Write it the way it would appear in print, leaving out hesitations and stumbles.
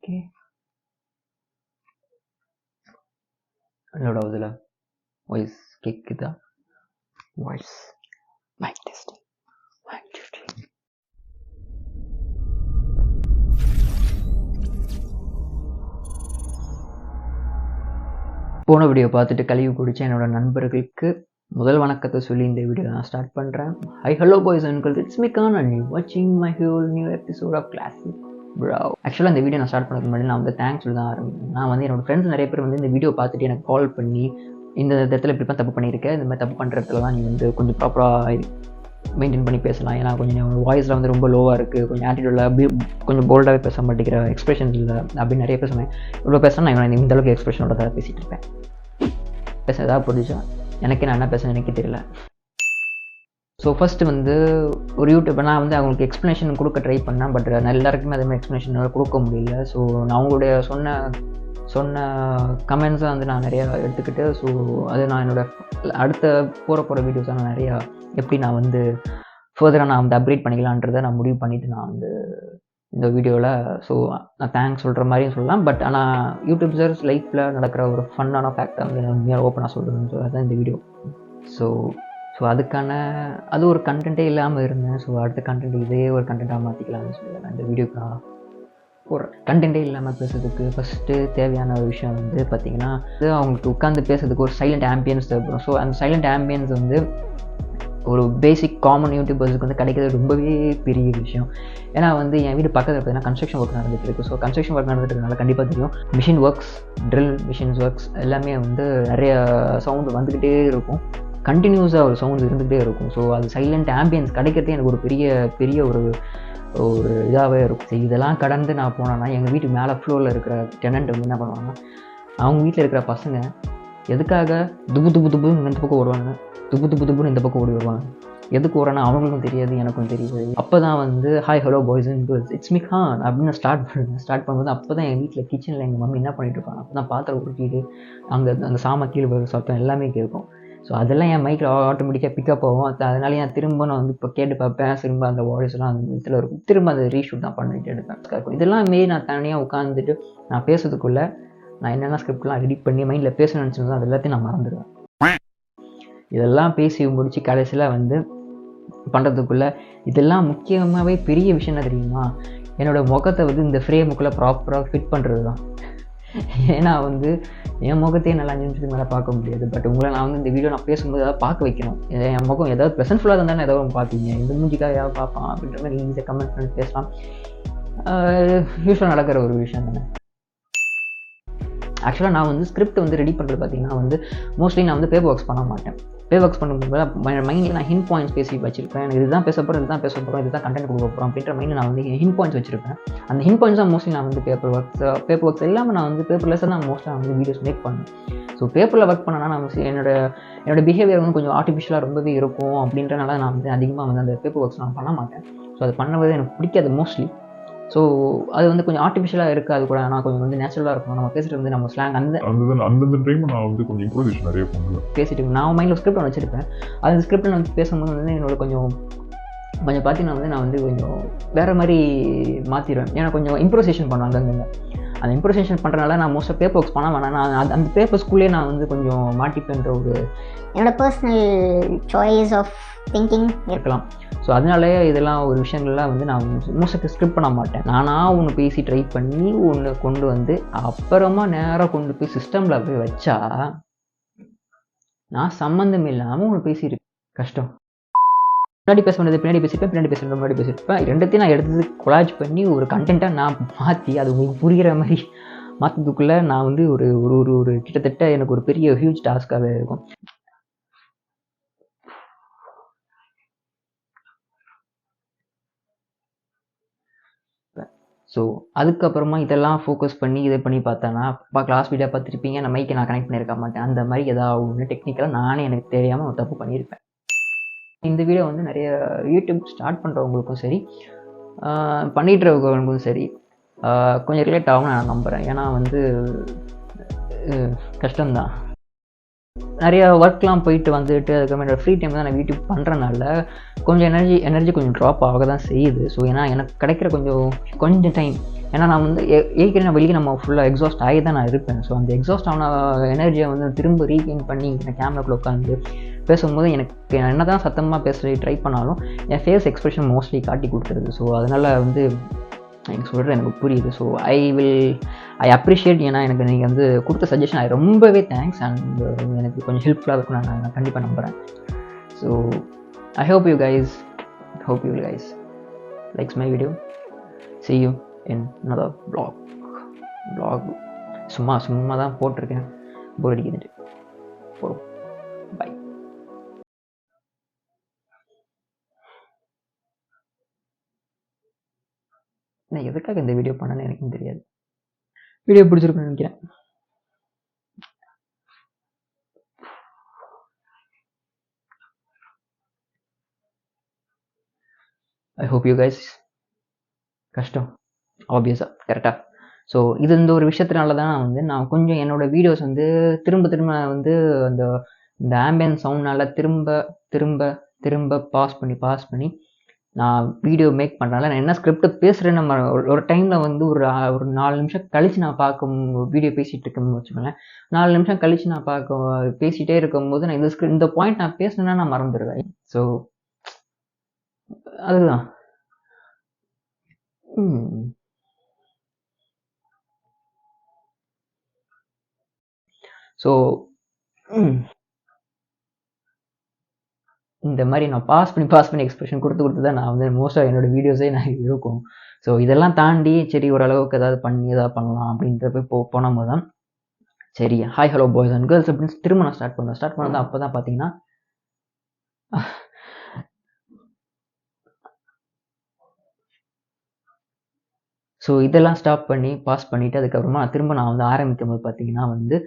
Okay. என்னோட இதில் voice கேட்குதா? Voice mic testing. போன வீடியோ பார்த்துட்டு கழிவு குடிச்ச என்னோட நண்பர்களுக்கு முதல் வணக்கத்தை சொல்லி இந்த வீடியோ நான் ஸ்டார்ட் பண்ணுறேன். Hi hello boys and girls, it's me Khan and you வாட்சிங் my whole new episode of classic bro. ஆக்சுவலாக இந்த வீடியோ நான் ஸ்டார்ட் பண்ணுறதுக்கு முன்னாடி நான் வந்து தேங்க்ஸ் சொல்லி தான் ஆரம்பிச்சேன். நான் வந்து என்னோட ஃப்ரெண்ட்ஸ் நிறைய பேர் வந்து இந்த வீடியோ பார்த்துட்டு எனக்கு கால் பண்ணி இந்த இடத்துல இப்படி தான் தப்பு பண்ணியிருக்கேன், இந்த மாதிரி தப்பு பண்ணுறதுல தான் நீ வந்து கொஞ்சம் ப்ராப்பராக மெயின்டைன் பண்ணி பேசலாம். ஏன்னா கொஞ்சம் வாய்ஸில் வந்து ரொம்ப லோவாக இருக்குது, கொஞ்சம் ஆட்டிடியூடில் அப்படி கொஞ்சம் போல்டாகவே பேச மாட்டேங்கிற, எக்ஸ்பிரஷன்ஸ் இல்லை அப்படின்னு நிறைய பேர் சொன்னேன். இவ்வளோ பேசினா நான் இந்த அளவுக்கு எக்ஸ்பிரஷனோட தான் பேசிகிட்டு இருப்பேன். பேச எதாவது புரிஞ்சுச்சா? எனக்கு நான் என்ன பேசுகிறேன் எனக்கே தெரியல. ஸோ ஃபஸ்ட்டு வந்து ஒரு யூடியூப் நான் வந்து அவங்களுக்கு எக்ஸ்ப்ளனேஷன் கொடுக்க ட்ரை பண்ணேன். பட் எல்லாருக்குமே அதேமாதிரி எக்ஸ்ப்ளனேஷன் கொடுக்க முடியல. ஸோ நான் அவங்களுடைய சொன்ன கமெண்ட்ஸை வந்து நான் நிறையா எடுத்துக்கிட்டு, ஸோ அது நான் என்னோடய அடுத்த போகிற வீடியோஸை நான் நிறையா எப்படி நான் வந்து ஃபர்தராக நான் வந்து அப்கிரேட் பண்ணிக்கலான்றதை நான் முடிவு பண்ணிவிட்டு நான் வந்து இந்த வீடியோவில் ஸோ நான் தேங்க்ஸ் சொல்கிற மாதிரியும் சொல்லலாம். பட் ஆனால் யூடியூப்ஸர்ஸ் லைஃப்பில் நடக்கிற ஒரு ஃபன்னான ஃபேக்டை வந்து உண்மையாக ஓப்பனாக சொல்கிறேன்னு சொல்லி தான் இந்த வீடியோ. ஸோ அதுக்கான அது ஒரு கண்டென்ட்டே இல்லாமல் இருந்தேன். ஸோ அடுத்த கண்டென்ட் இதே ஒரு கண்டென்ட்டாக மாற்றிக்கலாம்னு சொல்லி நான் இந்த வீடியோக்கு நான் ஒரு கண்டென்ட்டே இல்லாமல் பேசுறதுக்கு ஃபஸ்ட்டு தேவையான ஒரு விஷயம் வந்து பார்த்திங்கன்னா, அது அவங்களுக்கு உட்காந்து பேசுறதுக்கு ஒரு சைலண்ட் ஆம்பியன்ஸ் தேவைப்படும். ஸோ அந்த சைலண்ட் ஆம்பியன்ஸ் வந்து ஒரு பேசிக் காமன் யூடியூபர்ஸுக்கு வந்து கிடைக்கிறது ரொம்பவே பெரிய விஷயம். ஏன்னா வந்து என் வீடு பக்கத்தில் பார்த்தீங்கன்னா கன்ஸ்ட்ரக்ஷன் ஒர்க் நடந்துகிட்டு இருக்குது. ஸோ கன்ஸ்ட்ரக்ஷன் ஒர்க் நடந்துட்டுனால கண்டிப்பாக தெரியும், machine works, drill machines works எல்லாமே வந்து நிறைய சவுண்டு வந்துக்கிட்டே இருக்கும், கண்டினியூஸாக ஒரு சவுண்ட் இருந்துகிட்டே இருக்கும். ஸோ அது சைலண்ட் ஆம்பியன்ஸ் கிடைக்கிறதே எனக்கு ஒரு பெரிய ஒரு இதாகவே இருக்கும். சரி, இதெல்லாம் கடந்து நான் போனேன்னா எங்கள் வீட்டு மேலே ஃப்ளோரில் இருக்கிற டெனண்ட் வந்து என்ன பண்ணுவாங்கன்னா, அவங்க வீட்டில் இருக்கிற பசங்க எதுக்காக துபுன்னு இந்த பக்கம் ஓடுவாங்க, துபுன்னு இந்த பக்கம் ஓடி வருவாங்க. எதுக்கு ஓடுறேன்னா அவங்களுக்கும் தெரியாது, எனக்கும் தெரியாது. அப்போ தான் வந்து hi hello boys and girls, it's me Khan அப்படின்னு ஸ்டார்ட் பண்ணும்போது அப்போ தான் எங்கள் வீட்டில் கிச்சனில் எங்கள் மம்மி என்ன பண்ணிட்டு இருப்பாங்க, அப்போ தான் பாத்திரம் உருட்டிட்டு அந்த சாம கீழே வர சத்தம் எல்லாமே கேட்கும். ஸோ அதெல்லாம் என் மைக்கில் ஆட்டோமேட்டிக்காக பிக்கப் ஆகும். அதனால நான் திரும்ப நான் வந்து இப்போ கேட்டு பார்ப்பேன், திரும்ப அந்த வாய்ஸ்லாம் அந்த இதில் இருக்கும், திரும்ப அந்த ரீஷூட் தான் பண்ணிட்டு எடுப்பேன். இதெல்லாம் மாரி நான் தனியாக உட்காந்துட்டு நான் பேசுறதுக்குள்ளே நான் என்னென்ன ஸ்கிரிப்ட்லாம் ரெடி பண்ணி மைண்டில் பேசணும்னு நினச்சிருந்தோம் அது எல்லாத்தையும் நான் மறந்துடுவேன். இதெல்லாம் பேசி முடித்து கடைசியில் வந்து பண்ணுறதுக்குள்ளே இதெல்லாம் முக்கியமாகவே பெரிய விஷயம் என்ன தெரியுமா, என்னோடய முகத்தை வந்து இந்த ஃப்ரேமுக்குள்ளே ப்ராப்பராக ஃபிட் பண்ணுறது தான். ஏன்னா வந்து என் முகத்தையே நல்லா 5 நிமிஷத்துக்கு மேலே பார்க்க முடியாது. பட் உங்களை நான் வந்து இந்த வீடியோ நான் பேசும்போது ஏதாவது பார்க்க வைக்கணும். என் முகம் ஏதாவது ப்ரெசன்ட்ஃபுல்லாக இருந்தாலும் ஏதாவது ஒன்று பார்ப்பீங்க, இந்த மூஞ்சிக்காக ஏதாவது பார்ப்பான் அப்படின்ற மாதிரி ஈஸியாக கமெண்ட் பண்ணி பேசலாம். யூஸ்வலாக நடக்கிற ஒரு விஷயம் தானே. ஆக்சுவலாக நான் வந்து ஸ்கிரிப்ட் வந்து ரெடி பண்ணுறது பார்த்திங்கன்னா வந்து மோஸ்ட்லி நான் வந்து பேப்பர் ஒர்க்ஸ் பண்ண மாட்டேன். பேப்பர் ஒர்க்ஸ் பண்ணும்போது மைண்டில் நான் ஹிண்ட் பாயிண்ட்ஸ் பேசி வச்சுருப்பேன். எனக்கு இதுதான் பேச போகிறோம், இதுதான் கண்டென்ட் கொடுக்க போகிறோம் அப்படின்ற மைண்டில் நான் வந்து ஹிண்ட் பாயிண்ட்ஸ் வச்சுருப்பேன். அந்த ஹிண்ட் பாயிண்ட்ஸ் தான் மோஸ்ட்லி நான் வந்து பேப்பர் ஒர்க்ஸ் எல்லாமே நான் வந்து பேப்பர்லெஸ் தான் மோஸ்ட்லி நான் வந்து வீடியோஸ் மேக் பண்ணேன். ஸோ பேப்பரில் ஒர்க் பண்ணனா நான் என்னோட பிஹேவியர் வந்து கொஞ்சம் ஆர்டிஃபிஷியலாக ரொம்பவே இருக்கும் அப்படின்றனால நான் வந்து அதிகமாக வந்து அந்த பேப்பர் ஒர்க்ஸ் நான் பண்ண மாட்டேன். ஸோ அது பண்ணுறது எனக்கு பிடிக்காது மோஸ்ட்லி. ஸோ அது வந்து கொஞ்சம் ஆர்டிஃபிஷியலாக இருக்காது கூட, நான் கொஞ்சம் வந்து நேச்சுரலாக இருக்கும். நம்ம பேசிட்டு வந்து நம்ம ஸ்லாங் அந்த டைம் நான் வந்து கொஞ்சம் இம்ப்ரோவைசேஷன் நிறைய பண்ணுவேன். பேசிட்டு நான் மைண்டில் ஸ்கிரிப்ட் ஒன்று வச்சுருப்பேன். அந்த ஸ்கிரிப்டை நான் பேசும்போது வந்து என்னோட கொஞ்சம் பார்த்தீங்கன்னா வந்து நான் வந்து கொஞ்சம் வேறு மாதிரி மாற்றிடுவேன். ஏன்னா கொஞ்சம் இம்ப்ரோவைசேஷன் பண்ணுவாங்க. அந்த இம்ப்ரோவைசேஷன் பண்ணுறதுனால நான் மோஸ்ட்டாக பேப்பர் ஒர்க்ஸ் பண்ண வேணாம். நான் அந்த பேப்பர் ஸ்கூல்லே நான் வந்து கொஞ்சம் மாட்டிப்பேன்ற ஒரு என்னோட பர்சனல் சாய்ஸ் ஆஃப் திங்கிங் இருக்கலாம். ஸோ அதனாலே இதெல்லாம் ஒரு விஷயங்கள்லாம் வந்து நான் மோஸ்ட்டாக ஸ்கிரிப்ட் பண்ண மாட்டேன். நானாக ஒன்று பேசி ட்ரை பண்ணி ஒன்று கொண்டு வந்து அப்புறமா நேராக கொண்டு போய் சிஸ்டமில் போய் வச்சா நான் சம்மந்தம் இல்லாமல் ஒன்று பேசியிருக்கேன். கஷ்டம். முன்னாடி பேச வேண்டியது பின்னாடி பேசியிருப்பேன், பின்னாடி பேசுகிறது முன்னாடி பேசியிருப்பேன். ரெண்டுத்தையும் நான் எடுத்து கொலாஜ் பண்ணி ஒரு கண்டென்ட்டாக நான் மாற்றி அது உங்களுக்கு புரிகிற மாதிரி மாற்றதுக்குள்ளே நான் வந்து ஒரு ஒரு ஒரு கிட்டத்தட்ட எனக்கு ஒரு பெரிய ஹியூஜ் டாஸ்க்காகவே இருக்கும். ஸோ அதுக்கப்புறமா இதெல்லாம் ஃபோக்கஸ் பண்ணி இதை பண்ணி பார்த்தேன்னா கிளாஸ் வீடியோ பார்த்துருப்பீங்க, நான் மைக்கை நான் கனெக்ட் பண்ணியிருக்க மாட்டேன். அந்த மாதிரி ஏதாவது ஒன்று டெக்னிக்கலாக நானே எனக்கு தெரியாமல் ஒரு தப்பு பண்ணியிருப்பேன். இந்த வீடியோ வந்து நிறைய யூடியூப் ஸ்டார்ட் பண்ணுறவங்களுக்கும் சரி, பண்ணிகிட்டு இருக்கவங்களுக்கும் சரி கொஞ்சம் ரிலேட் ஆகும் நான் நம்புகிறேன். ஏன்னா வந்து கஷ்டம்தான். நிறைய ஒர்க்லாம் போயிட்டு வந்துட்டு அதுக்கப்புறம் என்னோடய ஃப்ரீ டைம் தான் நான் யூடியூப் பண்ணுறனால கொஞ்சம் எனர்ஜி கொஞ்சம் ட்ராப் ஆக தான் செய்யுது. ஸோ ஏன்னா எனக்கு கிடைக்கிற கொஞ்சம் டைம், ஏன்னா நான் வந்து ஏற்கனவே நான் வெளியே நம்ம ஃபுல்லாக எக்ஸாஸ்ட் ஆகி தான் நான் இருப்பேன். ஸோ அந்த எக்ஸாஸ்ட் ஆன எனர்ஜியை வந்து திரும்ப ரீகெயின் பண்ணி நான் கேமராக்குள்ளே உட்காந்து பேசும்போது எனக்கு என்ன தான் சத்தமாக பேச ட்ரை பண்ணாலும் என் ஃபேஸ் எக்ஸ்ப்ரெஷன் மோஸ்ட்லி காட்டி கொடுத்துருது. ஸோ அதனால் வந்து எனக்கு சொல்கிறது எனக்கு புரியுது. So I appreciate. ஏன்னா எனக்கு நீங்கள் வந்து கொடுத்த சஜஷன் ரொம்பவே தேங்க்ஸ். அண்ட் எனக்கு கொஞ்சம் ஹெல்ப்ஃபுல்லாக இருக்கும் நான் கண்டிப்பாக நம்புகிறேன். So I hope you guys likes my video. see you in another vlog. சும்மா தான் போட்டிருக்கேன், போர் அடிக்குதுட்டு போடும். பை. நான் எதுக்காக இந்த வீடியோ பண்ணேன்னு எனக்கும் தெரியாது. வீடியோ பிடிச்சிருக்குன்னு நினைக்கிறேன். I hope you guys. கஷ்டம் ஆப்வியஸாக கரெக்டாக. ஸோ இந்த ஒரு விஷயத்தினால தான் நான் கொஞ்சம் என்னோடய வீடியோஸ் வந்து திரும்ப வந்து இந்த ஆம்பியன்ஸ் சவுண்ட்னால திரும்ப பாஸ் பண்ணி நான் வீடியோ மேக் பண்ணுறனால நான் என்ன ஸ்கிரிப்ட் பேசுகிறேன்னு நம்ம ஒரு டைமில் வந்து ஒரு 4 நிமிஷம் கழித்து நான் வீடியோ பேசிகிட்டு இருக்கேன்னு வச்சுக்கோங்களேன். 4 நிமிஷம் கழித்து நான் பேசிகிட்டே இருக்கும்போது நான் இந்த பாயிண்ட் நான் பேசினேன்னா நான் மறந்துடுவேன். ஸோ அதுதான். ஸோ இந்த மாதிரி நான் பாஸ் பண்ணி எக்ஸ்பிரஷன் கொடுத்து தான் நான் வந்து மோஸ்ட்டாக என்னோடய வீடியோஸே நான் இருக்கும். ஸோ இதெல்லாம் தாண்டி சரி ஓரளவுக்கு ஏதாவது பண்ணலாம் அப்படின்றப்ப போனோம் தான் சரி hi hello boys and girls அப்படின்னு திரும்ப நான் ஸ்டார்ட் பண்ணதான் அப்போ தான் பார்த்தீங்கன்னா ஸோ இதெல்லாம் ஸ்டாப் பண்ணி பாஸ் பண்ணிவிட்டு அதுக்கப்புறமா திரும்ப நான் வந்து ஆரம்பிக்கும் போது பார்த்தீங்கன்னா வந்து